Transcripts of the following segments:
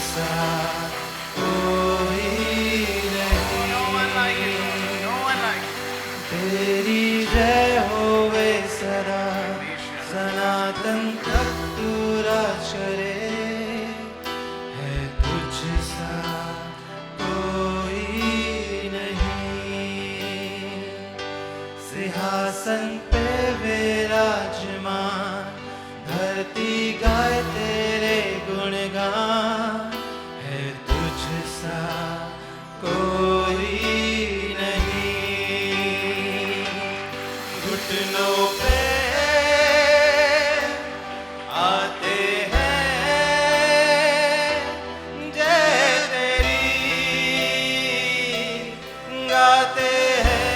सा कोई नहीं, तेरी जय होवे सदा सनातन तक तू राज करे, है तुझ सा कोई नहीं। सिंहासन पे विराजमान, धरती गाए तेरे गुणगान, है तुझ सा कोई नहीं। घुटनों पे आते हैं जय तेरी, गाते हैं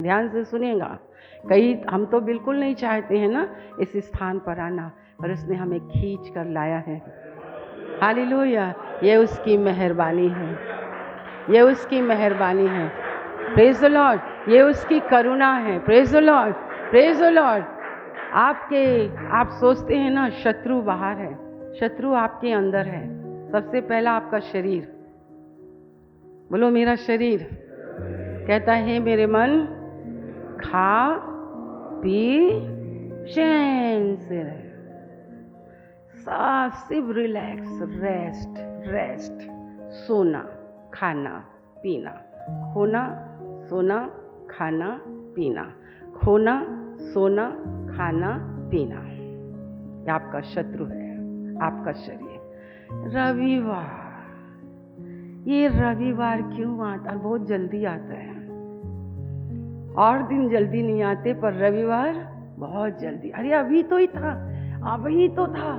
ध्यान से सुनिएगा। कई हम तो बिल्कुल नहीं चाहते हैं ना इस स्थान पर आना, पर उसने हमें खींच कर लाया है। हालेलुया, ये उसकी मेहरबानी है, ये उसकी मेहरबानी है। प्रेज द लॉर्ड, ये उसकी करुणा है। Praise the Lord, praise the Lord. आप सोचते हैं ना शत्रु बाहर है, शत्रु आपके अंदर है। सबसे पहला आपका शरीर। बोलो मेरा शरीर कहता है मेरे मन खा पी चैन से रहे, सिर्फ रिलैक्स, रेस्ट, सोना खाना पीना, खोना सोना खाना पीना, खोना सोना खाना पीना। ये आपका शत्रु है, आपका शरीर। रविवार, ये रविवार क्यों आता? बहुत जल्दी आता है। और दिन जल्दी नहीं आते, पर रविवार बहुत जल्दी। अरे अभी तो ही था, अभी तो था।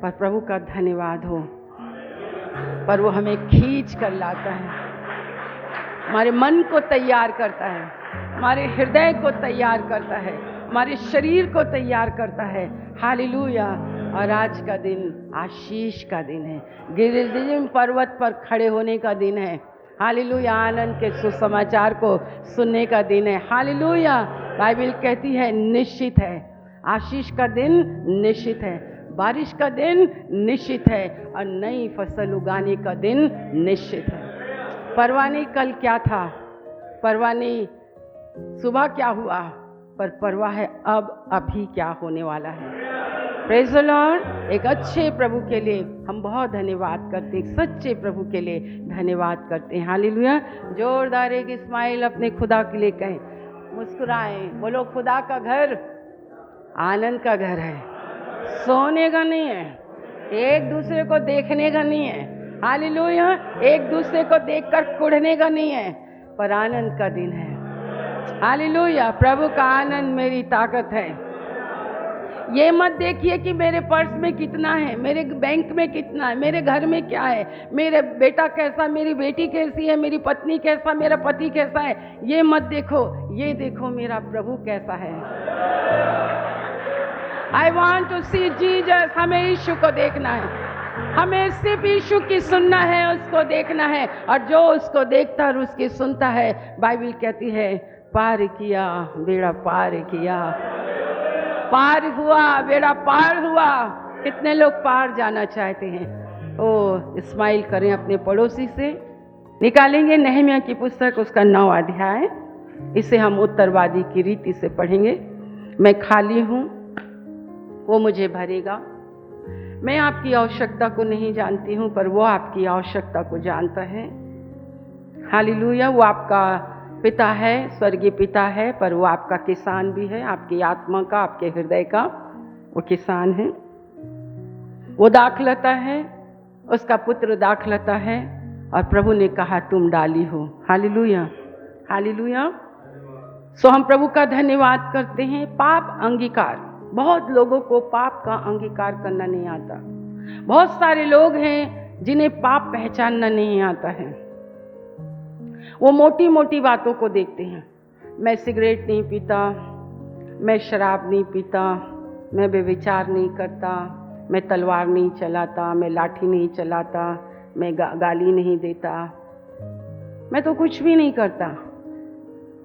पर प्रभु का धन्यवाद हो, पर वो हमें खींच कर लाता है, हमारे मन को तैयार करता है, हमारे हृदय को तैयार करता है, हमारे शरीर को तैयार करता है। हालेलुया। और आज का दिन आशीष का दिन है, गिरिजिम पर्वत पर खड़े होने का दिन है। हालेलुया, आनंद के सुसमाचार को सुनने का दिन है। हालेलुया। बाइबल कहती है निश्चित है, आशीष का दिन निश्चित है, बारिश का दिन निश्चित है, और नई फसल उगाने का दिन निश्चित है। परवाह नहीं कल क्या था, परवाह नहीं सुबह क्या हुआ, पर परवाह है अब अभी क्या होने वाला है। Praise the Lord. एक अच्छे प्रभु के लिए हम बहुत धन्यवाद करते हैं, सच्चे प्रभु के लिए धन्यवाद करते हैं। हालेलुया। जोरदार एक स्माइल अपने खुदा के लिए कहें, मुस्कुराएं, बोलो खुदा का घर आनंद का घर है, सोने का नहीं है, एक दूसरे को देखने का नहीं है। हालेलुया। एक दूसरे को देखकर कुढ़ने का नहीं है, पर आनंद का दिन है। हालेलुया। प्रभु का आनंद मेरी ताकत है। ये मत देखिए कि मेरे पर्स में कितना है, मेरे बैंक में कितना है, मेरे घर में क्या है, मेरे बेटा कैसा, मेरी बेटी कैसी है, मेरी पत्नी कैसा, मेरा पति कैसा है। ये मत देखो, ये देखो मेरा प्रभु कैसा है। I want to see Jesus. हमें यीशु को देखना है, हमें सिर्फ यीशु की सुनना है, उसको देखना है, और जो उसको देखता और उसकी सुनता है, बाइबल कहती है पार किया बेड़ा पार किया, पार हुआ बेड़ा पार हुआ। कितने लोग पार जाना चाहते हैं? ओ स्माइल करें अपने पड़ोसी से। निकालेंगे नहम्याह की पुस्तक, उसका 9 अध्याय। इसे हम उत्तरवादी की रीति से पढ़ेंगे। मैं खाली हूँ, वो मुझे भरेगा। मैं आपकी आवश्यकता को नहीं जानती हूँ, पर वो आपकी आवश्यकता को जानता है। हालेलुया। वो आपका पिता है, स्वर्गीय पिता है, पर वो आपका किसान भी है, आपकी आत्मा का, आपके हृदय का वो किसान है। वो दाखलता है, उसका पुत्र दाखलता है, और प्रभु ने कहा तुम डाली हो। Hallelujah, hallelujah. सो हम प्रभु का धन्यवाद करते हैं। पाप अंगीकार, बहुत लोगों को पाप का अंगीकार करना नहीं आता। बहुत सारे लोग हैं जिन्हें पाप पहचानना नहीं आता है। वो मोटी मोटी बातों को देखते हैं। मैं सिगरेट नहीं पीता, मैं शराब नहीं पीता, मैं व्यभिचार नहीं करता, मैं तलवार नहीं चलाता, मैं लाठी नहीं चलाता, मैं गाली नहीं देता, मैं तो कुछ भी नहीं करता,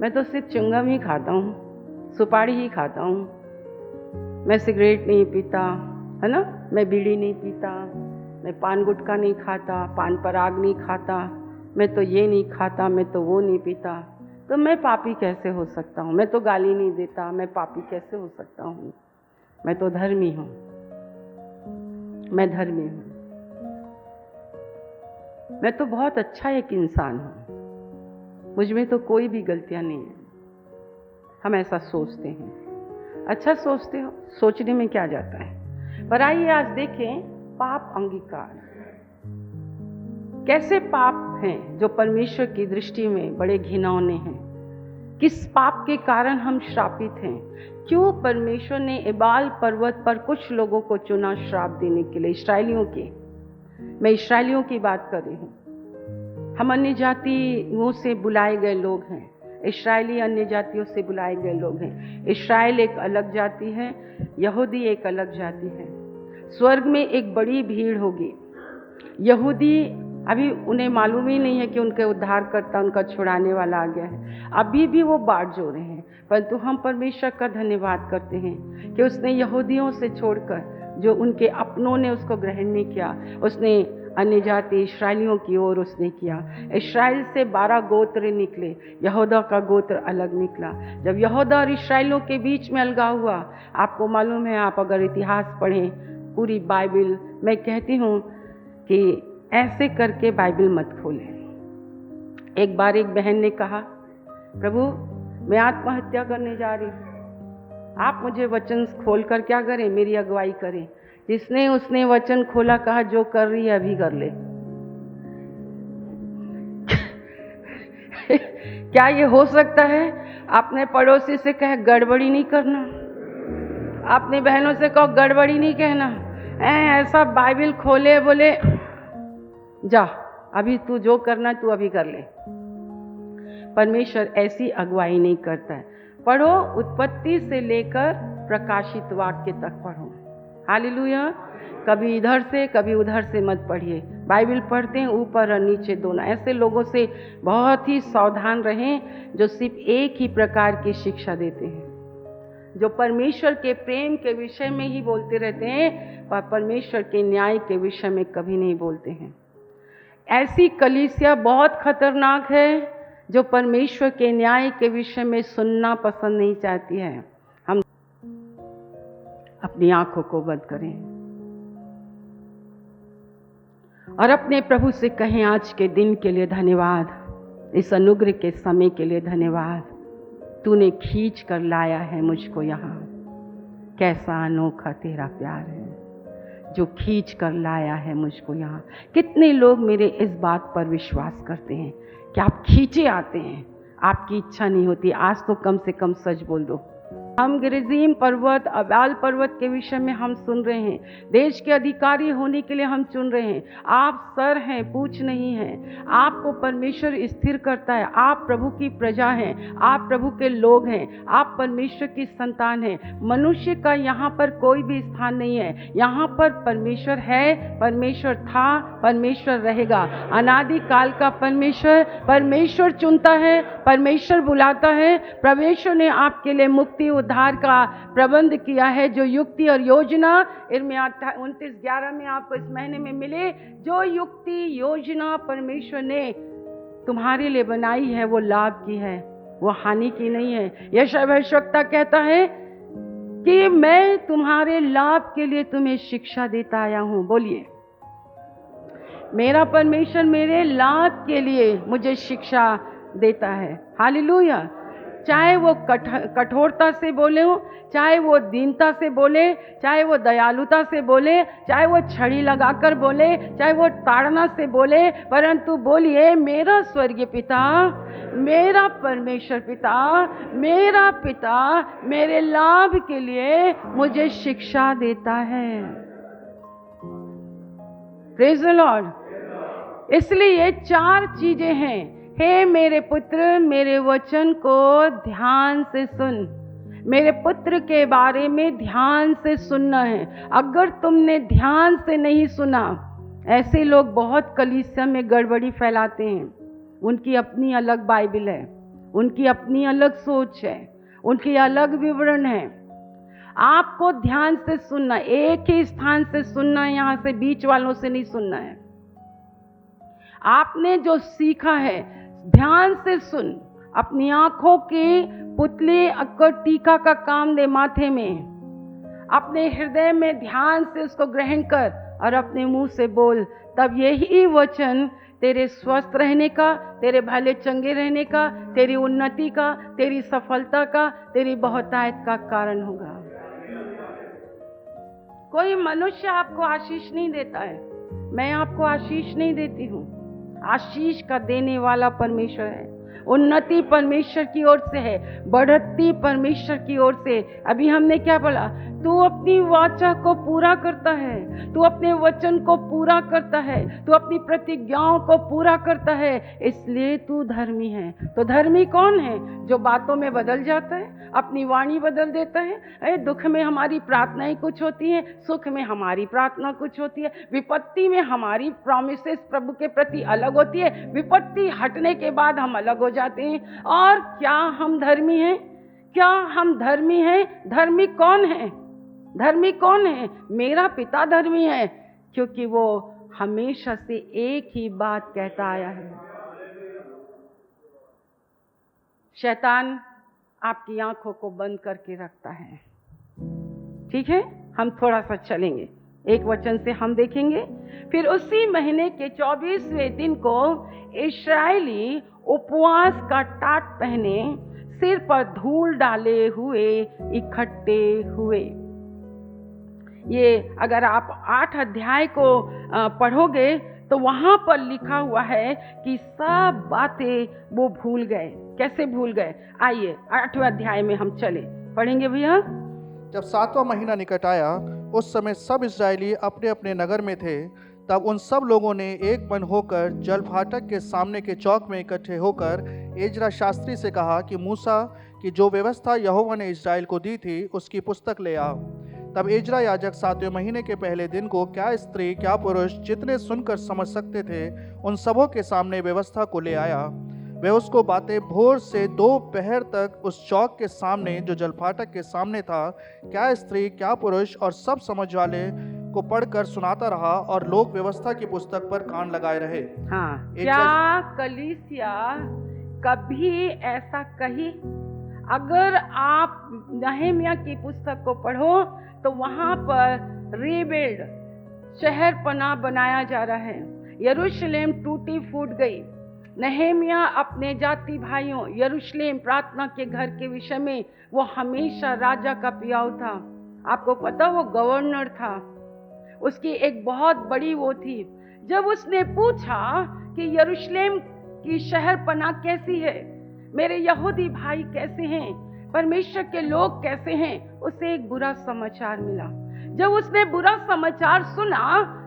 मैं तो सिर्फ चुंगम ही खाता हूँ, सुपारी ही खाता हूँ, मैं सिगरेट नहीं पीता, है ना, मैं बीड़ी नहीं पीता, मैं पान गुटखा नहीं खाता, पान पराग नहीं खाता, मैं तो ये नहीं खाता, मैं तो वो नहीं पीता, तो मैं पापी कैसे हो सकता हूँ? मैं तो गाली नहीं देता, मैं पापी कैसे हो सकता हूँ? मैं तो धर्मी हूँ, मैं धर्मी हूँ, मैं तो बहुत अच्छा एक इंसान हूँ, मुझ में तो कोई भी गलतियाँ नहीं है। हम ऐसा सोचते हैं। अच्छा सोचते हो, सोचने में क्या जाता है। पर आइए आज देखें पाप अंगीकार। कैसे पाप हैं जो परमेश्वर की दृष्टि में बड़े घिनौने हैं? किस पाप के कारण हम श्रापित हैं? क्यों परमेश्वर ने एबाल पर्वत पर कुछ लोगों को चुना श्राप देने के लिए? इस्राएलियों के, मैं इस्राएलियों की बात कर रही हूँ। हम अन्य जातियों से बुलाए गए लोग हैं, इस्राएली अन्य जातियों से बुलाए गए लोग हैं। इस्राएल एक अलग जाति है, यहूदी एक अलग जाति है। स्वर्ग में एक बड़ी भीड़ होगी। यहूदी अभी उन्हें मालूम ही नहीं है कि उनके उद्धारकर्ता, उनका छुड़ाने वाला आ गया है। अभी भी वो बाट जो रहे हैं, परंतु हम परमेश्वर का धन्यवाद करते हैं कि उसने यहूदियों से छोड़कर, जो उनके अपनों ने उसको ग्रहण नहीं किया, उसने अन्य जाति इस्राएलियों की ओर उसने किया। इस्राएल से 12 गोत्र निकले, यहूदा का गोत्र अलग निकला। जब यहूदा और इस्राएलियों के बीच में अलगाव हुआ, आपको मालूम है, आप अगर इतिहास पढ़ें पूरी बाइबल, मैं कहती हूँ कि ऐसे करके बाइबल मत खोलें। एक बार एक बहन ने कहा, प्रभु मैं आत्महत्या करने जा रही हूँ, आप मुझे वचन खोल कर क्या करें, मेरी अगुवाई करें। जिसने उसने वचन खोला, कहा जो कर रही है अभी कर ले। क्या ये हो सकता है? आपने पड़ोसी से कहे गड़बड़ी नहीं करना, आपने बहनों से कहो गड़बड़ी नहीं कहना, ऐसा बाइबल खोले बोले जा अभी तू जो करना तू अभी कर ले। परमेश्वर ऐसी अगुवाई नहीं करता है। पढ़ो, उत्पत्ति से लेकर प्रकाशित वाक्य तक पढ़ो। हालेलुया। कभी इधर से कभी उधर से मत पढ़िए। बाइबल पढ़ते हैं ऊपर और नीचे दोनों। ऐसे लोगों से बहुत ही सावधान रहें जो सिर्फ एक ही प्रकार की शिक्षा देते हैं, जो परमेश्वर के प्रेम के विषय में ही बोलते रहते हैं पर परमेश्वर के न्याय के विषय में कभी नहीं बोलते हैं। ऐसी कलीसिया बहुत खतरनाक है जो परमेश्वर के न्याय के विषय में सुनना पसंद नहीं चाहती है। हम अपनी आंखों को बंद करें और अपने प्रभु से कहें, आज के दिन के लिए धन्यवाद, इस अनुग्रह के समय के लिए धन्यवाद। तूने खींच कर लाया है मुझको यहाँ। कैसा अनोखा तेरा प्यार है जो खींच कर लाया है मुझको यहाँ। कितने लोग मेरे इस बात पर विश्वास करते हैं कि आप खींचे आते हैं, आपकी इच्छा नहीं होती। आज तो कम से कम सच बोल दो। हम गिरिजीम पर्वत, अबाल पर्वत के विषय में हम सुन रहे हैं। देश के अधिकारी होने के लिए हम चुन रहे हैं। आप सर हैं, पूछ नहीं है। आपको परमेश्वर स्थिर करता है। आप प्रभु की प्रजा हैं, आप प्रभु के लोग हैं, आप परमेश्वर की संतान हैं। मनुष्य का यहाँ पर कोई भी स्थान नहीं है। यहाँ पर परमेश्वर है, परमेश्वर था, परमेश्वर रहेगा। अनादि काल का परमेश्वर चुनता है, परमेश्वर बुलाता है। परमेश्वर ने आपके लिए मुक्ति उद्धार का प्रबंध किया है। जो युक्ति और योजना इर्मिया 29:11 में आपको इस महीने में मिले, जो युक्ति योजना परमेश्वर ने तुम्हारे लिए बनाई है वो लाभ की है, वो हानि की नहीं है। यशायाह भविष्यवक्ता कहता है कि मैं तुम्हारे लाभ के लिए तुम्हें शिक्षा देता आया हूं। बोलिए, मेरा परमेश्वर मेरे लाभ के लिए मुझे शिक्षा देता है। हालेलुया। चाहे वो कठोरता से बोले हो, चाहे वो दीनता से बोले, चाहे वो दयालुता से बोले, चाहे वो छड़ी लगाकर बोले, चाहे वो ताड़ना से बोले, परंतु बोलिए, मेरा स्वर्गीय पिता, मेरा परमेश्वर पिता, मेरा पिता मेरे लाभ के लिए मुझे शिक्षा देता है। Praise the Lord. इसलिए 4 चीजें हैं। हे मेरे पुत्र, मेरे वचन को ध्यान से सुन। मेरे पुत्र के बारे में ध्यान से सुनना है। अगर तुमने ध्यान से नहीं सुना, ऐसे लोग बहुत कलीसिया में गड़बड़ी फैलाते हैं। उनकी अपनी अलग बाइबल है, उनकी अपनी अलग सोच है, उनकी अलग विवरण है। आपको ध्यान से सुनना, एक ही स्थान से सुनना है, यहाँ से बीच वालों से नहीं सुनना है। आपने जो सीखा है ध्यान से सुन। अपनी आंखों के पुतले अक्कर टीका का काम दे माथे में। अपने हृदय में ध्यान से उसको ग्रहण कर और अपने मुंह से बोल। तब यही वचन तेरे स्वस्थ रहने का, तेरे भले चंगे रहने का, तेरी उन्नति का, तेरी सफलता का, तेरी बहुतायत का कारण होगा। कोई मनुष्य आपको आशीष नहीं देता है। मैं आपको आशीष नहीं देती हूँ। आशीष का देने वाला परमेश्वर है। उन्नति परमेश्वर की ओर से है, बढ़ती परमेश्वर की ओर से। अभी हमने क्या बोला? तू अपनी वाचा को पूरा करता है, तू अपने वचन को पूरा करता है, तू अपनी प्रतिज्ञाओं को पूरा करता है, इसलिए तू धर्मी है। तो धर्मी कौन है? जो बातों में बदल जाता है, अपनी वाणी बदल देता है। दुख में हमारी प्रार्थनाएं कुछ होती हैं, सुख में हमारी प्रार्थना कुछ होती है, विपत्ति में हमारी प्रॉमिसेस प्रभु के प्रति अलग होती है, विपत्ति हटने के बाद हम अलग हो जाते हैं। और क्या हम धर्मी हैं? क्या हम धर्मी हैं? धर्मी कौन है? धर्मी कौन है? मेरा पिता धर्मी है, क्योंकि वो हमेशा से एक ही बात कहता आया है। शैतान आपकी आंखों को बंद करके रखता है। ठीक है, हम थोड़ा सा चलेंगे, एक वचन से हम देखेंगे। फिर उसी महीने के 24वें दिन को इस्राएली उपवास का टाट पहने, सिर पर धूल डाले हुए इकट्ठे हुए। ये अगर आप 8 अध्याय को पढ़ोगे तो वहां पर लिखा हुआ है कि सब बातें वो भूल गए। कैसे भूल गए? आइए 8वें अध्याय में हम चले, पढ़ेंगे भैया। जब 7वां महीना निकट आया, उस समय सब इस्राएली अपने अपने नगर में थे। तब उन सब लोगों ने एक मन होकर जलफाटक के सामने के चौक में इकट्ठे होकर एजरा शास्त्री से कहा कि मूसा की जो व्यवस्था यहोवा ने इस्राएल को दी थी, उसकी पुस्तक ले आओ। तब एजरा याजक 7वें महीने के पहले दिन को क्या स्त्री क्या पुरुष जितने सुनकर समझ सकते थे, उन सबों के सामने व्यवस्था को ले आया। वे उसको बातें भोर से दोपहर तक उस चौक के सामने जो जलफाटक के सामने था, क्या स्त्री क्या पुरुष और सब समझ वाले को पढ़कर सुनाता रहा, और लोग व्यवस्था की पुस्तक पर कान लगाए रहे। हाँ, क्या कलीसिया कभी ऐसा कही? अगर आप नहम्याह की पुस्तक को पढ़ो तो वहां पर रीबिल्ड, शहर पनाह बनाया जा रहा है। यरूशलेम टूटी फूट गई। नहम्याह अपने जाति भाइयों, यरूशलेम प्रार्थना के घर के विषय में वो हमेशा राजा का पियाऊ था। आपको पता, वो गवर्नर था, उसकी एक बहुत बड़ी वो थी। जब उसने पूछा कि यरूशलेम की शहर पनाह कैसी है, मेरे यहूदी भाई कैसे हैं, परमेश्वर के लोग कैसे हैं, उसे एक बुरा समाचार मिला। जब उसने बुरा समाचार सुना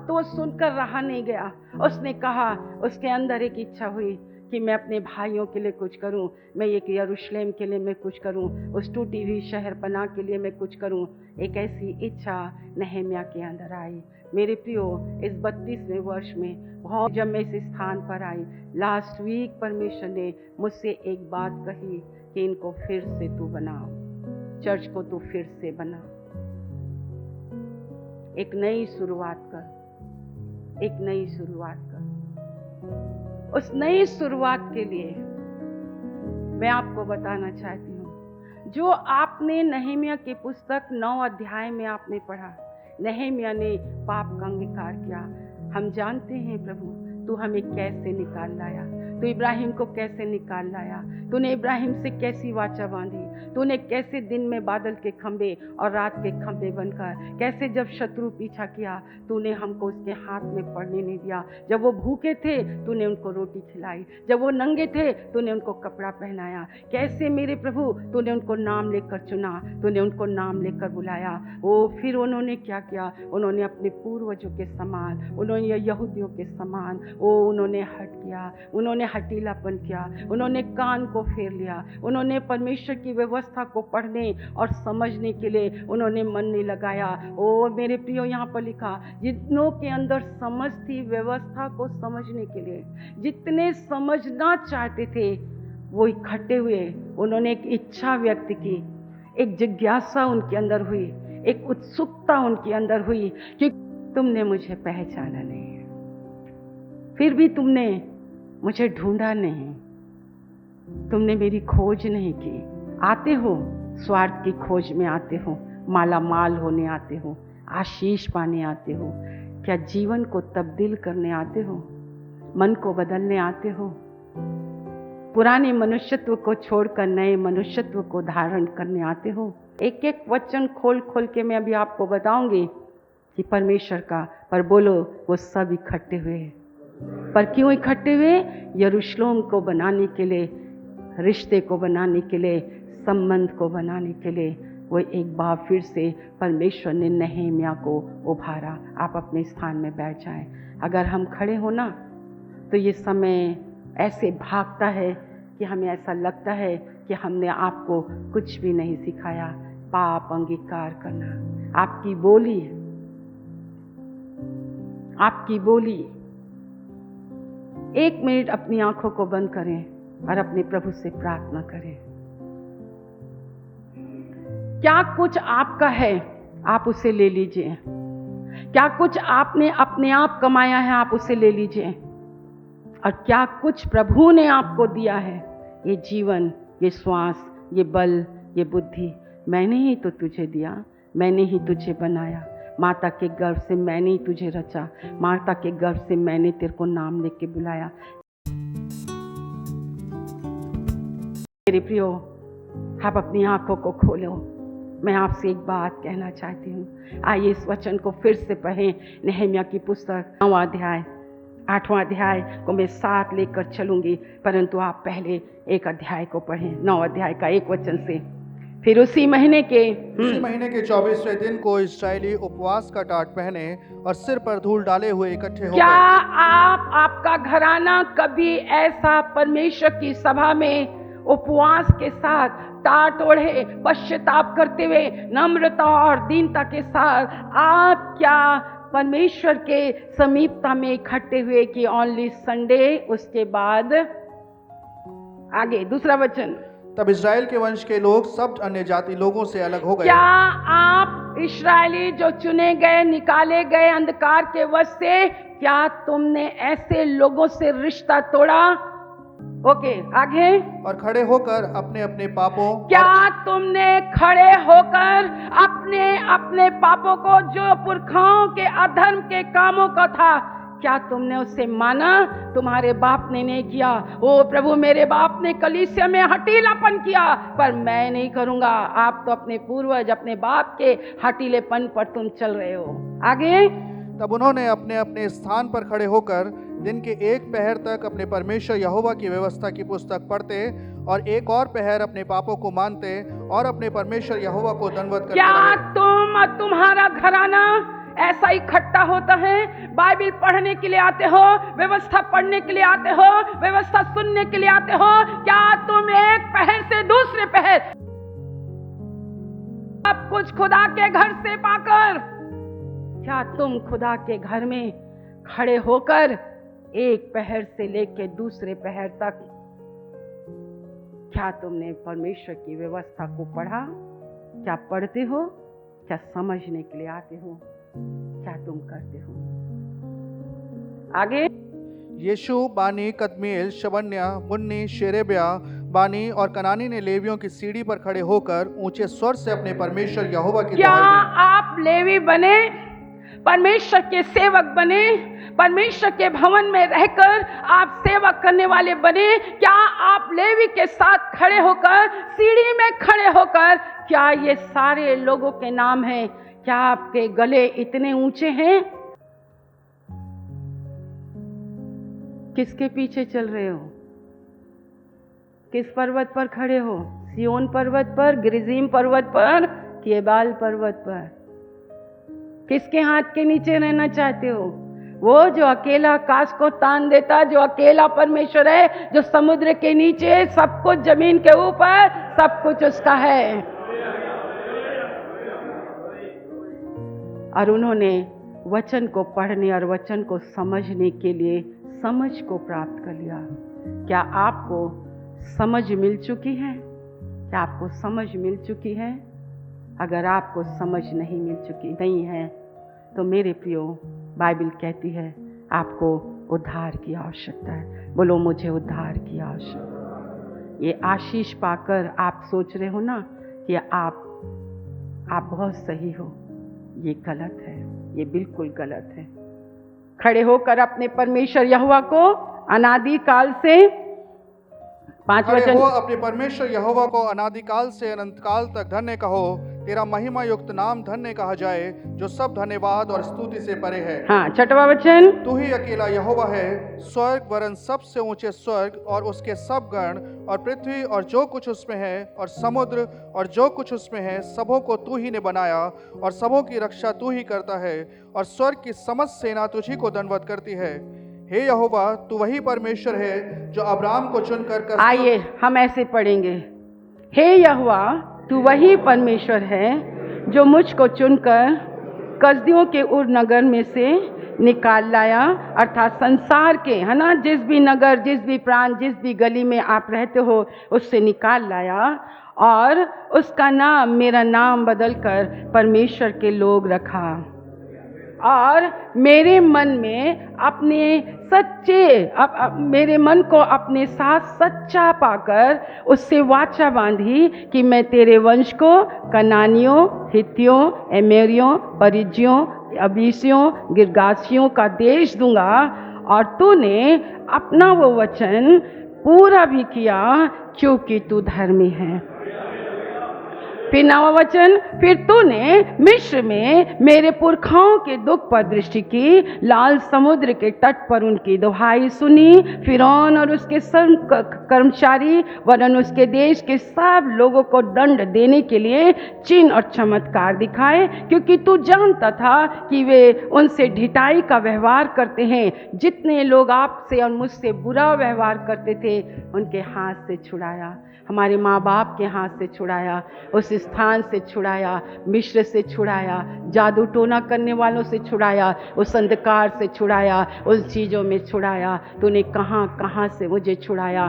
तो वो सुनकर रहा नहीं गया। उसने कहा, उसके अंदर एक इच्छा हुई कि मैं अपने भाइयों के लिए कुछ करूं, मैं एक यरूशलेम के लिए मैं कुछ करूं, उस टूटी हुई शहर पनाह के लिए मैं कुछ करूं। एक ऐसी इच्छा नहम्याह के अंदर आई। मेरे प्रियो, इस 32वें वर्ष में बहुत, जब मैं इस स्थान पर आई, लास्ट वीक परमेश्वर ने मुझसे एक बात कही कि इनको फिर से तू बनाओ, चर्च को तू फिर से बना, एक नई शुरुआत कर, एक नई शुरुआत कर। उस नई शुरुआत के लिए मैं आपको बताना चाहती हूँ, जो आपने नहम्याह की पुस्तक 9 अध्याय में आपने पढ़ा, नहम्याह ने पाप का अंगीकार किया। हम जानते हैं प्रभु, तू हमें कैसे निकाल लाया, तू इब्राहिम को कैसे निकाल लाया, तूने इब्राहिम से कैसी वाचा बांधी, तूने कैसे दिन में बादल के खंभे और रात के खंभे बनकर, कैसे जब शत्रु पीछा किया तूने हमको उसके हाथ में पड़ने नहीं दिया। जब वो भूखे थे तूने उनको रोटी खिलाई, जब वो नंगे थे तूने उनको कपड़ा पहनाया। कैसे मेरे प्रभु तूने उनको नाम लेकर चुना, तूने उनको नाम लेकर बुलाया। वो फिर उन्होंने क्या किया? उन्होंने अपने पूर्वजों के समान, उन्होंने यहूदियों के समान उन्होंने हट किया, उन्होंने हटीलापन किया, उन्होंने कान को फेर लिया, उन्होंने परमेश्वर की व्यवस्था को पढ़ने और समझने के लिए उन्होंने मन नहीं लगाया। ओ मेरे प्रियो, यहाँ पर लिखा, जितनों के अंदर समझ थी व्यवस्था को समझने के लिए, जितने समझना चाहते थे वो इकट्ठे हुए। उन्होंने एक इच्छा व्यक्त की, एक जिज्ञासा उनके अंदर हुई, एक उत्सुकता उनके अंदर हुई कि तुमने मुझे पहचाना नहीं, फिर भी तुमने मुझे ढूंढा नहीं, तुमने मेरी खोज नहीं की। आते हो स्वार्थ की खोज में, आते हो माला माल होने आते हो, आशीष पाने आते हो, क्या जीवन को तब्दील करने आते हो, मन को बदलने आते हो, पुराने मनुष्यत्व को छोड़कर नए मनुष्यत्व को धारण करने आते हो। एक एक वचन खोल खोल के मैं अभी आपको बताऊंगी कि परमेश्वर का, पर बोलो वो सब इकट्ठे हुए। पर क्यों इकट्ठे हुए? यरूशलेम को बनाने के लिए, रिश्ते को बनाने के लिए, संबंध को बनाने के लिए, वो एक बार फिर से परमेश्वर ने नहेमिया को उभारा। आप अपने स्थान में बैठ जाएं। अगर हम खड़े हो ना, तो ये समय ऐसे भागता है कि हमें ऐसा लगता है कि हमने आपको कुछ भी नहीं सिखाया। पाप अंगीकार करना, आपकी बोली, आपकी बोली। 1 मिनट अपनी आंखों को बंद करें और अपने प्रभु से प्रार्थना करें। क्या कुछ आपका है, आप उसे ले लीजिए। क्या कुछ आपने अपने आप कमाया है, आप उसे ले लीजिए। और क्या कुछ प्रभु ने आपको दिया है, ये जीवन, ये श्वास, ये बल, ये बुद्धि, मैंने ही तो तुझे दिया, मैंने ही तुझे बनाया। माता के गर्भ से मैंने ही तुझे रचा, माता के गर्भ से मैंने तेरे को नाम लेके बुलाया। मेरे प्रियो, आप अपनी आंखों को खोलो। मैं आपसे एक बात कहना चाहती हूँ। आइए इस वचन को फिर से पढ़ें। नहम्याह की पुस्तक 9वां अध्याय, 8वां अध्याय को मैं साथ लेकर चलूंगी, परंतु आप पहले एक अध्याय को पढ़ें, 9 अध्याय का 1 वचन से। फिर उसी महीने के 24वें दिन को इस्राएली उपवास का टाट पहने और सिर पर धूल डाले हुए इकट्ठे हो क्या गए। आपका घराना कभी ऐसा परमेश्वर की सभा में उपवास के साथ टाट ओढ़े, पश्चाताप करते हुए, नम्रता और दीनता के साथ आप क्या परमेश्वर के समीपता में इकट्ठे हुए कि ओनली संडे, उसके बाद आगे दूसरा वचन। तब इस्राएल के वंश के लोग सब अन्य जाति लोगों से अलग हो गए। क्या आप इस्राएली जो चुने गए, निकाले गए अंधकार के वश से, क्या तुमने ऐसे लोगों से रिश्ता तोड़ा? ओके, आगे। और खड़े होकर अपने अपने पापों, क्या तुमने खड़े होकर अपने अपने पापों को, जो पुरखाओं के अधर्म के कामों का था, क्या तुमने उससे माना? तुम्हारे बाप ने नहीं किया। ओ प्रभु, मेरे बाप ने कलीसिया में हठीलापन किया, पर मैं नहीं करूंगा। आप तो अपने पूर्वज, अपने बाप के हठीलेपन पर तुम चल रहे हो। आगे। तब उन्होंने अपने अपने स्थान पर खड़े होकर दिन के 1 पहर तक अपने परमेश्वर यहोवा की व्यवस्था की पुस्तक पढ़ते और 1 और पहर अपने पापों को मानते और अपने परमेश्वर यहोवा को दंडवत करते क्या रहे। तुम, तुम्हारा घराना ऐसा इकट्ठा होता है? बाइबल पढ़ने के लिए आते हो, व्यवस्था पढ़ने के लिए आते हो, व्यवस्था सुनने के लिए आते हो। क्या तुम 1 पहर से दूसरे पहर सब कुछ खुदा के घर से पाकर, क्या तुम खुदा के घर में खड़े होकर 1 पहर से लेकर दूसरे पहर तक, क्या तुमने परमेश्वर की व्यवस्था को पढ़ा? क्या पढ़ते हो? क्या समझने के लिए आते हो? क्या तुम करते हो? आगे। यीशु, बानी, कदमीएल, शबन्या, मुन्नी, शेरेबिया, बानी और कनानी ने लेवियों की सीढ़ी पर खड़े होकर ऊंचे स्वर से अपने परमेश्वर यहोवा की क्या दुहाई दी। आप लेवी बने, परमेश्वर के सेवक बने, परमेश्वर के भवन में रहकर आप सेवक करने वाले बने? क्या आप लेवी के साथ खड़े होकर, सीढ़ी में खड़े होकर, क्या ये सारे लोगों के नाम हैं? क्या आपके गले इतने ऊंचे हैं? किसके पीछे चल रहे हो? किस पर्वत पर खड़े हो? सियोन पर्वत पर, गिरिजीम पर्वत पर, केबाल पर्वत पर? किसके हाथ के नीचे रहना चाहते हो? वो जो अकेला आकाश को तान देता, जो अकेला परमेश्वर है, जो समुद्र के नीचे, सब कुछ जमीन के ऊपर, सब कुछ उसका है। और उन्होंने वचन को पढ़ने और वचन को समझने के लिए समझ को प्राप्त कर लिया। क्या आपको समझ मिल चुकी है? क्या आपको समझ मिल चुकी है? अगर आपको समझ नहीं मिल चुकी नहीं है, तो मेरे प्रियो, बाइबल कहती है आपको उद्धार की आवश्यकता है। बोलो, मुझे उद्धार की आवश्यकता। ये आशीष पाकर आप सोच रहे हो ना कि आप बहुत सही हो, ये गलत है, ये बिल्कुल गलत है। खड़े होकर अपने परमेश्वर यहोवा को अनादि काल से, 5 खड़े वचन, हो अपने परमेश्वर यहोवा को अनादिकाल से अनंत काल तक धन्य कहो। तेरा महिमा युक्त नाम धन्य कहा जाए, जो सब धन्यवाद और स्तुति से परे है। हाँ, छठवां वचन। तू ही अकेला यहोवा है, स्वर्ग वरन सबसे ऊंचे स्वर्ग और उसके सब गण और पृथ्वी और जो कुछ उसमें है और समुद्र और जो कुछ उसमें है, सबों को तू ही ने बनाया और सबों की रक्षा तू ही करता है, और स्वर्ग की समस्त सेना तुझी को दंडवत करती है। हे यहोवा, तू वही परमेश्वर है जो अब्राम को चुनकर कसदियों आइए हम ऐसे पढ़ेंगे। हे यहोवा, तू वही परमेश्वर है जो मुझको चुनकर कसदियों के उर नगर में से निकाल लाया, अर्थात संसार के, है ना, जिस भी नगर, जिस भी प्रांत, जिस भी गली में आप रहते हो, उससे निकाल लाया और उसका नाम, मेरा नाम बदलकर परमेश्वर के लोग रखा। और मेरे मन में अपने सच्चे मेरे मन को अपने साथ सच्चा पाकर उससे वाचा बांधी कि मैं तेरे वंश को कनानियों, हित्तियों, एमेरियों, परिज्जियों, अबीसियों, गिरगासियों का देश दूंगा। और तूने अपना वो वचन पूरा भी किया, क्योंकि तू धर्मी है। फिर 9वां वचन, फिर तूने मिस्र में मेरे पुरखाओं के दुख पर दृष्टि की, लाल समुद्र के तट पर उनकी दुहाई सुनी, फिरौन और उसके सब कर्मचारी वरन उसके देश के सब लोगों को दंड देने के लिए चिन्ह और चमत्कार दिखाए, क्योंकि तू जानता था कि वे उनसे ढिठाई का व्यवहार करते हैं। जितने लोग आपसे और मुझसे बुरा व्यवहार करते थे, उनके हाथ से छुड़ाया, हमारे माँ बाप के हाथ से छुड़ाया, उस स्थान से छुड़ाया, मिस्र से छुड़ाया, जादू टोना करने वालों से छुड़ाया, उस अंधकार से छुड़ाया, उस चीज़ों में छुड़ाया। तूने कहाँ कहाँ से मुझे छुड़ाया।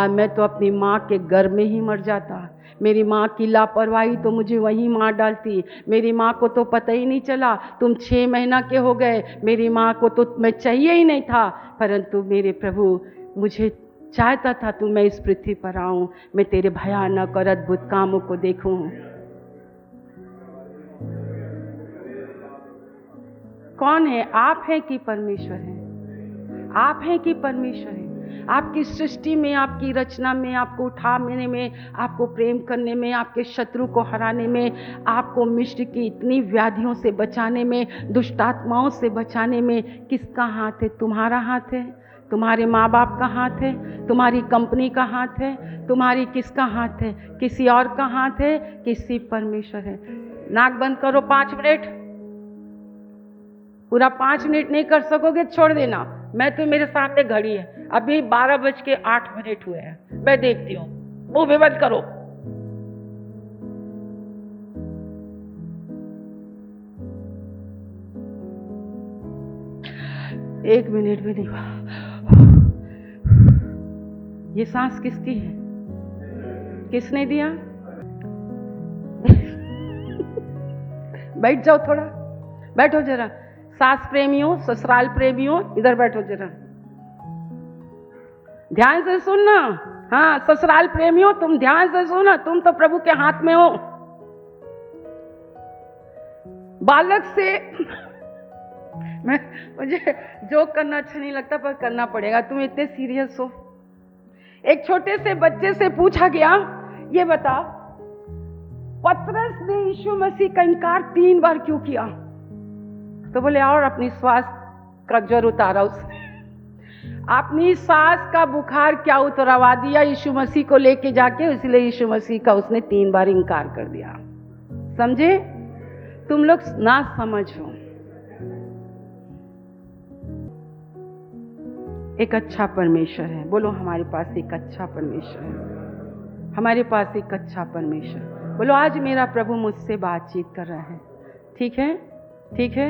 मैं तो अपनी माँ के गर्भ में ही मर जाता। मेरी माँ की लापरवाही तो मुझे वहीं मार डालती। मेरी माँ को तो पता ही नहीं चला, तुम 6 महीना के हो गए। मेरी माँ को तो मैं चाहिए ही नहीं था, परंतु मेरे प्रभु मुझे चाहता था तू मैं इस पृथ्वी पर आऊं, मैं तेरे भयानक और अद्भुत कामों को देखूं। कौन है? आप हैं कि परमेश्वर है? आप हैं कि परमेश्वर है? आपकी सृष्टि में, आपकी रचना में, आपको उठाने में, आपको प्रेम करने में, आपके शत्रु को हराने में, आपको मिस्र की इतनी व्याधियों से बचाने में, दुष्ट आत्माओं से बचाने में किसका हाथ है? तुम्हारा हाथ है? तुम्हारे माँ बाप का हाथ है? तुम्हारी कंपनी का हाथ है? तुम्हारी किसका हाथ है? किसी और का हाथ है? किसी परमेश्वर है। नाक बंद करो 5 मिनट। पूरा 5 मिनट नहीं कर सकोगे, छोड़ देना। मैं तो, मेरे सामने घड़ी है, अभी 12:08 हुए हैं, मैं देखती हूँ। मुंह भी बंद करो। एक मिनट भी नहीं हुआ। ये सांस किसकी है? किसने दिया? बैठ जाओ, थोड़ा बैठो जरा। सास प्रेमियों, ससुराल प्रेमियों, इधर बैठो जरा, ध्यान से सुनना। हाँ, ससुराल प्रेमियों, तुम ध्यान से सुनो, तुम तो प्रभु के हाथ में हो। बालक से मुझे जोक करना अच्छा नहीं लगता, पर करना पड़ेगा, तुम इतने सीरियस हो। एक छोटे से बच्चे से पूछा गया, ये बता, पतरस ने यीशु मसीह का इनकार 3 बार क्यों किया? तो बोले, और अपनी श्वास का ज्वर उतारा उसने, अपनी सांस का बुखार क्या उतरवा दिया यीशु मसीह को लेके जाके, इसलिए यीशु मसीह का उसने 3 बार इनकार कर दिया। समझे? तुम लोग ना समझो। एक अच्छा परमेश्वर है। बोलो, हमारे पास एक अच्छा परमेश्वर है। हमारे पास एक अच्छा परमेश्वर। बोलो, आज मेरा प्रभु मुझसे बातचीत कर रहा है। ठीक है, ठीक है,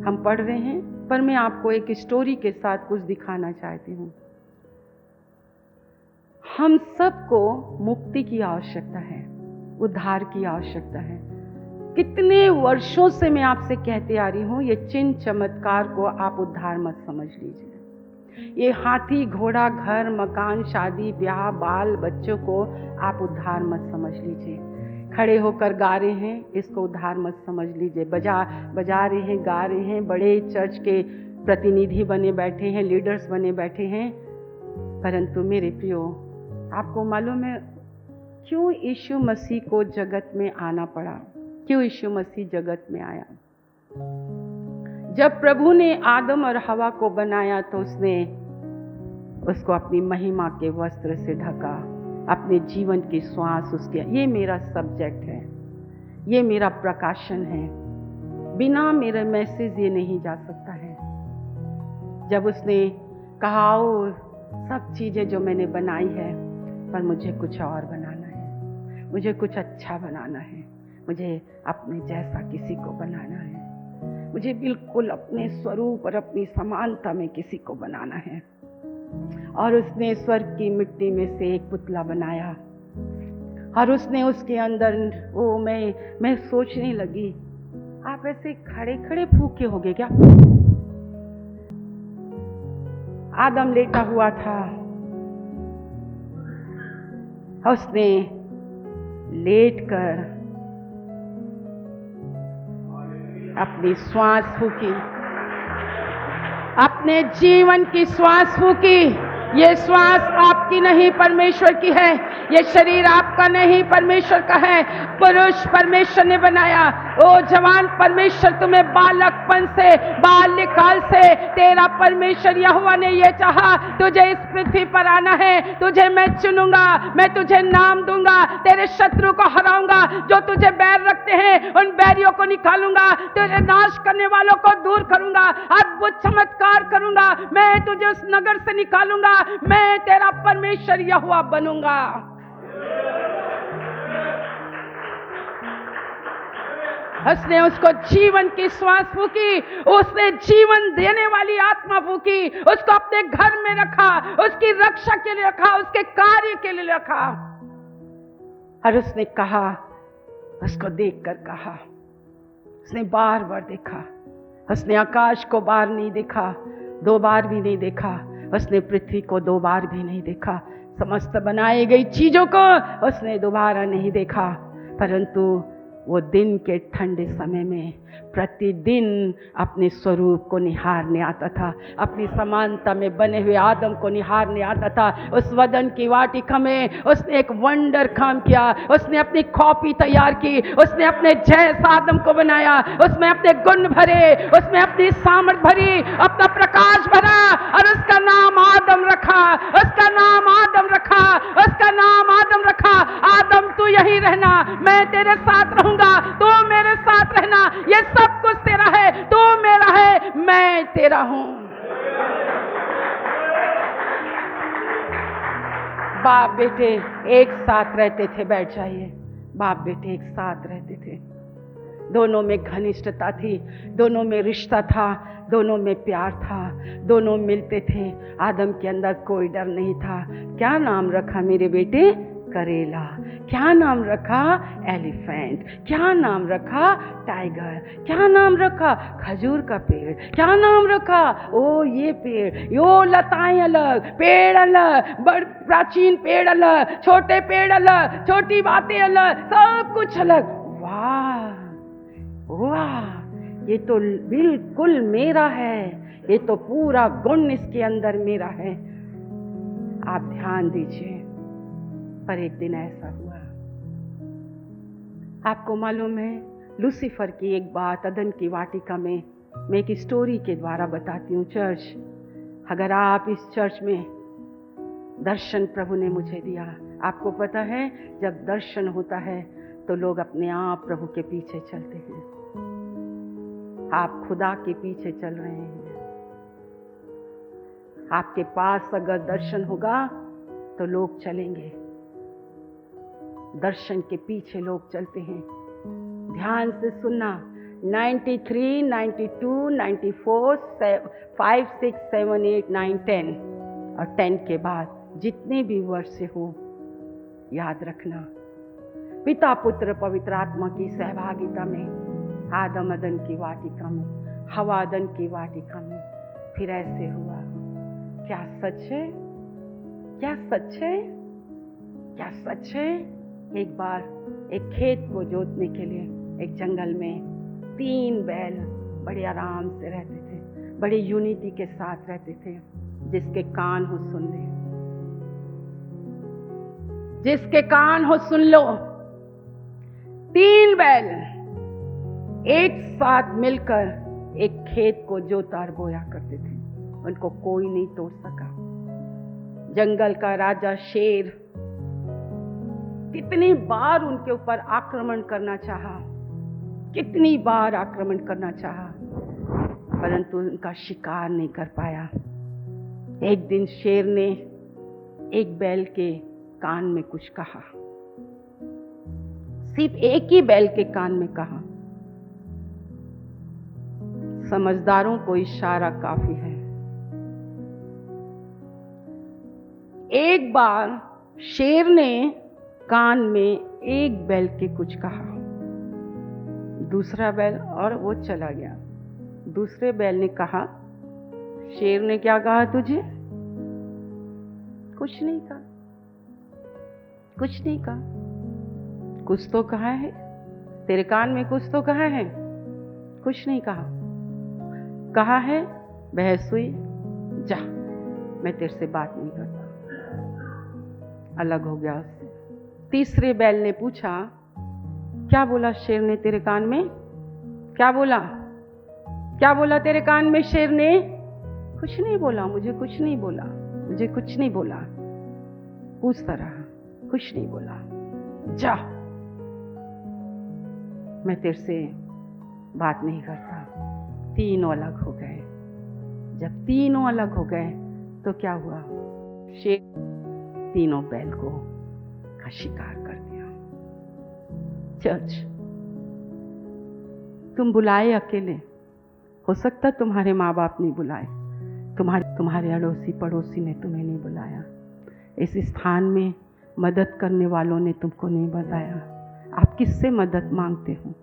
हम पढ़ रहे हैं, पर मैं आपको एक स्टोरी के साथ कुछ दिखाना चाहती हूँ। हम सबको मुक्ति की आवश्यकता है, उद्धार की आवश्यकता है। कितने वर्षों से मैं आपसे कहते आ रही हूँ, ये चिन्ह चमत्कार को आप उद्धार मत समझ लीजिए। ये हाथी, घोड़ा, घर, मकान, शादी, ब्याह, बाल बच्चों को आप उद्धार मत समझ लीजिए। खड़े होकर गा रहे हैं, इसको उद्धार मत समझ लीजिए। बजा रहे हैं, गा रहे हैं, बड़े चर्च के प्रतिनिधि बने बैठे हैं, लीडर्स बने बैठे हैं, परंतु मेरे प्रियो, आपको मालूम है क्यों यीशु मसीह को जगत में आना पड़ा? क्यों यीशु मसीह जगत में आया। जब प्रभु ने आदम और हवा को बनाया तो उसने उसको अपनी महिमा के वस्त्र से ढका, अपने जीवन की श्वास उसके। ये मेरा सब्जेक्ट है, ये मेरा प्रकाशन है। बिना मेरे मैसेज ये नहीं जा सकता है। जब उसने कहा आओ सब चीज़ें जो मैंने बनाई है, पर मुझे कुछ और बनाना है, मुझे कुछ अच्छा बनाना है, मुझे अपने जैसा किसी को बनाना है, मुझे बिल्कुल अपने स्वरूप और अपनी समानता में किसी को बनाना है। और उसने स्वर्ग की मिट्टी में से एक पुतला बनाया और उसने उसके अंदर मैं सोचने लगी, आप ऐसे खड़े खड़े फूके होगे क्या? आदम लेटा हुआ था, उसने लेटकर अपनी श्वास फूकी, अपने जीवन की श्वास फूकी। ये श्वास आपकी नहीं परमेश्वर की है, ये शरीर आपका नहीं परमेश्वर का है। पुरुष परमेश्वर ने बनाया। ओ जवान, परमेश्वर तुम्हें बालकपन से, बाल्यकाल से तेरा परमेश्वर यहोवा ने ये चाहा तुझे इस पृथ्वी पर आना है। तुझे मैं चुनूंगा, मैं तुझे नाम दूंगा, तेरे शत्रु को हराऊंगा, जो तुझे बैर रखते हैं उन बैरियों को निकालूंगा, तुझे नाश करने वालों को दूर करूंगा, अद्भुत चमत्कार करूंगा, मैं तुझे उस नगर से निकालूंगा, मैं तेरा परमेश्वर यहोवा बनूंगा। उसने उसको जीवन की श्वास फूकी, उसने जीवन देने वाली आत्मा फूकी, उसको अपने घर में रखा, उसकी रक्षा के लिए रखा, उसके कार्य के लिए रखा। और उसने कहा, उसको देखकर कहा, उसने बार बार देखा, उसने आकाश को बार नहीं देखा, 2 बार भी नहीं देखा, उसने पृथ्वी को 2 बार भी नहीं देखा, समस्त बनाई गई चीजों को उसने दोबारा नहीं देखा। परंतु वो दिन के ठंडे समय में प्रतिदिन अपने स्वरूप को निहारने आता था, अपनी समानता में बने हुए आदम को निहारने आता था। उस वदन की वाटिका में उसने एक वंडर काम किया, उसने अपनी कॉपी तैयार की, उसने अपने जैसा आदम को बनाया, उसमें अपने गुण भरे, उसमें अपनी सामर्थ भरी, अपना प्रकाश भरा और उसका नाम आदम रखा, उसका नाम आदम रखा, उसका नाम आदम रखा। आदम तू यहीं रहना, मैं तेरे साथ रहूंगा, तू मेरे साथ रहना, ये सब कुछ तेरा है, तू मेरा है, मैं तेरा हूं। बाप बेटे एक साथ रहते थे, बैठ जाइए। बाप बेटे एक साथ रहते थे, दोनों में घनिष्ठता थी, दोनों में रिश्ता था, दोनों में प्यार था, दोनों मिलते थे। आदम के अंदर कोई डर नहीं था। क्या नाम रखा मेरे बेटे? करेला। क्या नाम रखा? एलिफेंट। क्या नाम रखा? टाइगर। क्या नाम रखा? खजूर का पेड़। क्या नाम रखा? ओ ये पेड़, यो लताएं अलग, पेड़ अलग, बड़ प्राचीन पेड़ अलग, छोटे पेड़ अलग, छोटी बातें अलग, सब कुछ अलग। वाह वाह, ये तो बिल्कुल मेरा है, ये तो पूरा गुण इसके अंदर मेरा है। आप ध्यान दीजिए। पर एक दिन ऐसा हुआ, आपको मालूम है, लूसीफर की एक बात अदन की वाटिका में मैं एक स्टोरी के द्वारा बताती हूँ। चर्च, अगर आप इस चर्च में दर्शन प्रभु ने मुझे दिया, आपको पता है जब दर्शन होता है तो लोग अपने आप प्रभु के पीछे चलते हैं। आप खुदा के पीछे चल रहे हैं। आपके पास अगर दर्शन होगा तो लोग चलेंगे, दर्शन के पीछे लोग चलते हैं। ध्यान से सुनना, 93, 92, 94, 5, 6, 7, 8, 9, 10 और 10 के बाद जितने भी वर्ष से हो, याद रखना, पिता पुत्र पवित्र आत्मा की सहभागिता में आदम अदन की वाटिका में, हवा अदन की वाटिका में फिर ऐसे हुआ। क्या सच है? क्या सच है? क्या सच है? एक बार एक खेत को जोतने के लिए एक जंगल में 3 बैल बड़े आराम से रहते थे, बड़े यूनिटी के साथ रहते थे। जिसके कान हो सुन ले, जिसके कान हो सुन लो। 3 बैल एक साथ मिलकर एक खेत को जोता और बोया करते थे। उनको कोई नहीं तोड़ सका। जंगल का राजा शेर कितनी बार उनके ऊपर आक्रमण करना चाहा, कितनी बार आक्रमण करना चाहा, परंतु उनका शिकार नहीं कर पाया। एक दिन शेर ने एक बैल के कान में कुछ कहा, सिर्फ एक ही बैल के कान में कहा। समझदारों को इशारा काफी है। एक बार शेर ने कान में एक बैल के कुछ कहा, दूसरा बैल और वो चला गया। दूसरे बैल ने कहा, शेर ने क्या कहा तुझे? कुछ नहीं कहा, कुछ नहीं कहा। कुछ तो कहा है, तेरे कान में कुछ तो कहा है। कुछ नहीं कहा। कहा है बहस हुई, जा मैं तेरे से बात नहीं करता। अलग हो गया उससे। तीसरे बैल ने पूछा, क्या बोला शेर ने तेरे कान में? क्या बोला? क्या बोला तेरे कान में शेर ने? कुछ नहीं बोला, मुझे कुछ नहीं बोला, मुझे कुछ नहीं बोला। पूछता रहा, कुछ नहीं बोला। जा मैं तेरे से बात नहीं करता। तीनों अलग हो गए। जब तीनों अलग हो गए तो क्या हुआ? शेर तीनों बैल को का शिकार कर दिया। चर्च, तुम बुलाए अकेले, हो सकता तुम्हारे माँ बाप नहीं बुलाए, तुम्हारे अड़ोसी पड़ोसी ने तुम्हें नहीं बुलाया, इस स्थान में मदद करने वालों ने तुमको नहीं बताया। आप किससे मदद मांगते हो?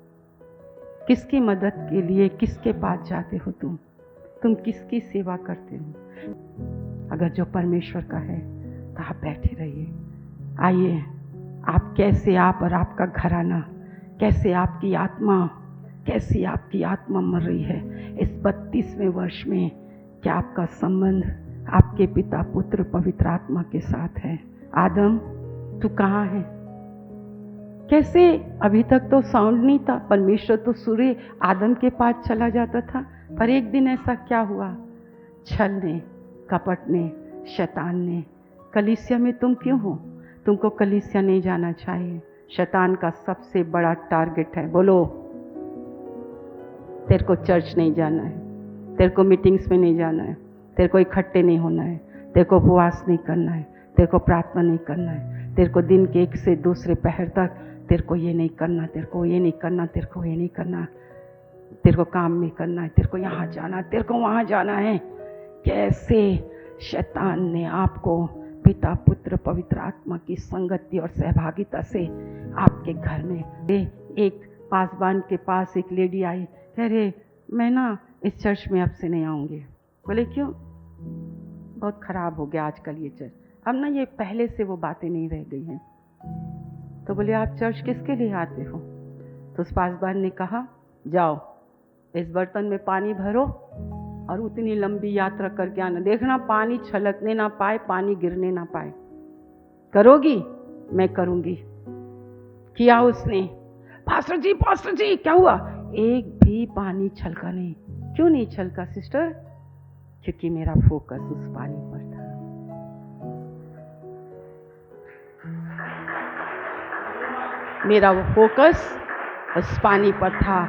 किसकी मदद के लिए किसके पास जाते हो? तुम किसकी सेवा करते हो? अगर जो परमेश्वर का है तो आप बैठे रहिए। आइए, आप कैसे, आप और आपका घराना, कैसे आपकी आत्मा मर रही है इस 32वें वर्ष में। क्या आपका संबंध आपके पिता पुत्र पवित्र आत्मा के साथ है? आदम, तू कहाँ है? कैसे? अभी तक तो साउंड नहीं था। परमेश्वर तो सूर्य आदम के पास चला जाता था, पर एक दिन ऐसा क्या हुआ? छल ने, कपट ने, शैतान ने। कलीसिया में तुम क्यों हो? तुमको कलीसिया नहीं जाना चाहिए। शैतान का सबसे बड़ा टारगेट है, बोलो, तेरे को चर्च नहीं जाना है, तेरे को मीटिंग्स में नहीं जाना है, तेरे को इकट्ठे नहीं होना है, तेरे को उपवास नहीं करना है, तेरे को प्रार्थना नहीं करना है, तेरे को दिन के 1 से दूसरे पहर तक तेरे को ये नहीं करना, तेरे को ये नहीं करना, तेरे को ये नहीं करना, तेरे को काम नहीं करना है, तेरे को यहाँ जाना, तेरे को वहाँ जाना है। कैसे शैतान ने आपको पिता पुत्र पवित्र आत्मा की संगति और सहभागिता से आपके घर में। एक पासबान के पास एक लेडी आई, कह रहे मैं ना इस चर्च में अब से नहीं आऊँगी। बोले क्यों? बहुत ख़राब हो गया आजकल ये चर्च, अब ना ये पहले से वो बातें नहीं रह गई हैं। तो बोले आप चर्च किसके लिए आते हो? तो उस पासबान ने कहा, जाओ इस बर्तन में पानी भरो और उतनी लंबी यात्रा करके आना, देखना पानी छलकने ना पाए, पानी गिरने ना पाए। करोगी? मैं करूँगी। किया उसने। पास्टर जी क्या हुआ? एक भी पानी छलका नहीं। क्यों नहीं छलका सिस्टर? क्योंकि मेरा फोकस उस पानी पर था। मेरा वो फोकस उस पानी पर था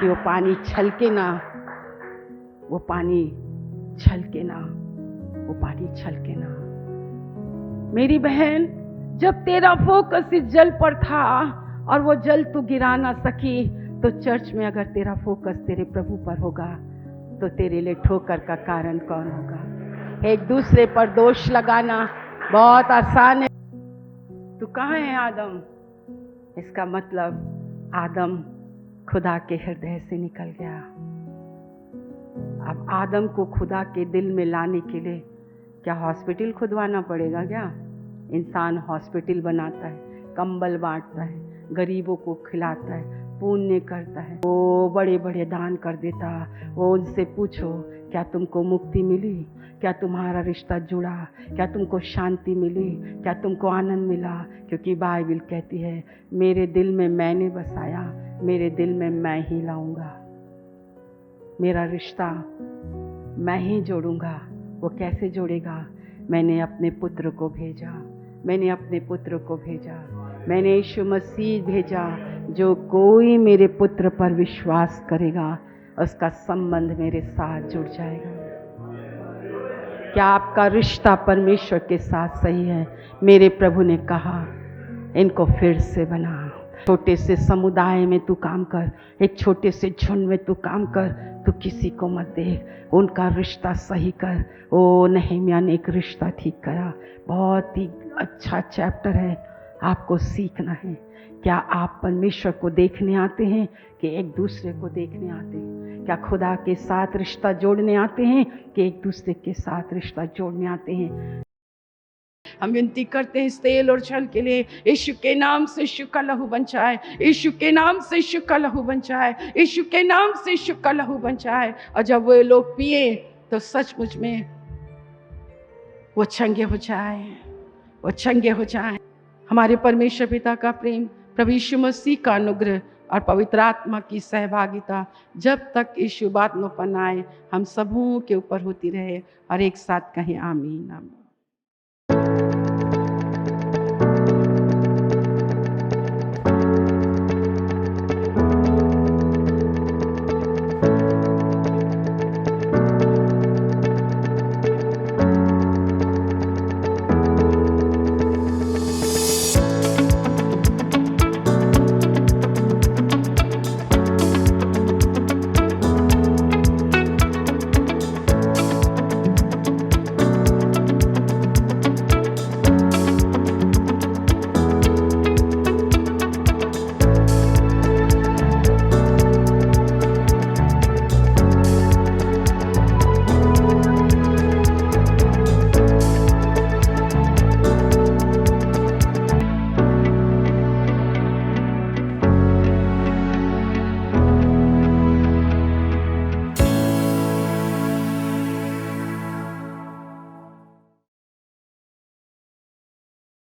कि वो पानी छलके ना, वो पानी छलके ना, वो पानी छलके ना। मेरी बहन, जब तेरा फोकस इस जल पर था और वो जल तू गिरा ना सकी, तो चर्च में अगर तेरा फोकस तेरे प्रभु पर होगा तो तेरे लिए ठोकर का कारण कौन होगा? एक दूसरे पर दोष लगाना बहुत आसान है। तू कहाँ है आदम? इसका मतलब आदम खुदा के हृदय से निकल गया। अब आदम को खुदा के दिल में लाने के लिए क्या हॉस्पिटल खुदवाना पड़ेगा क्या? इंसान हॉस्पिटल बनाता है, कंबल बांटता है, गरीबों को खिलाता है, पुण्य करता है वो बड़े बड़े दान कर देता। वो उनसे पूछो, क्या तुमको मुक्ति मिली? क्या तुम्हारा रिश्ता जुड़ा? क्या तुमको शांति मिली? क्या तुमको आनंद मिला? क्योंकि बाइबल कहती है, मेरे दिल में मैंने बसाया, मेरे दिल में मैं ही लाऊंगा, मेरा रिश्ता मैं ही जोड़ूंगा। वो कैसे जोड़ेगा? मैंने अपने पुत्र को भेजा, मैंने अपने पुत्र को भेजा, मैंने यीशु मसीह भेजा। जो कोई मेरे पुत्र पर विश्वास करेगा उसका संबंध मेरे साथ जुड़ जाएगा। क्या आपका रिश्ता परमेश्वर के साथ सही है? मेरे प्रभु ने कहा, इनको फिर से बना। छोटे से समुदाय में तू काम कर, एक छोटे से झुंड में तू काम कर, तू किसी को मत देख, उनका रिश्ता सही कर। ओ नहम्याह ने एक रिश्ता ठीक करा। बहुत ही अच्छा चैप्टर है, आपको सीखना है। क्या आप परमेश्वर को देखने आते हैं कि एक दूसरे को देखने आते हैं? क्या खुदा के साथ रिश्ता जोड़ने आते हैं कि एक दूसरे के साथ रिश्ता जोड़ने आते हैं? हम विनती करते हैं इस तेल और जल के लिए, यीशु के नाम से यीशु का लहू बन जाए, यीशु के नाम से यीशु का लहू बन जाए, यीशु के नाम से यीशु का लहू बन जाए। और जब वो लोग पिए तो सचमुच में वो चंगे हो जाए, वो चंगे हो जाए। हमारे परमेश्वर पिता का प्रेम, प्रभु यीशु मसीह का अनुग्रह और पवित्र आत्मा की सहभागिता जब तक यीशु बात न आए हम सबों के ऊपर होती रहे। और एक साथ कहें आमीन आमीन।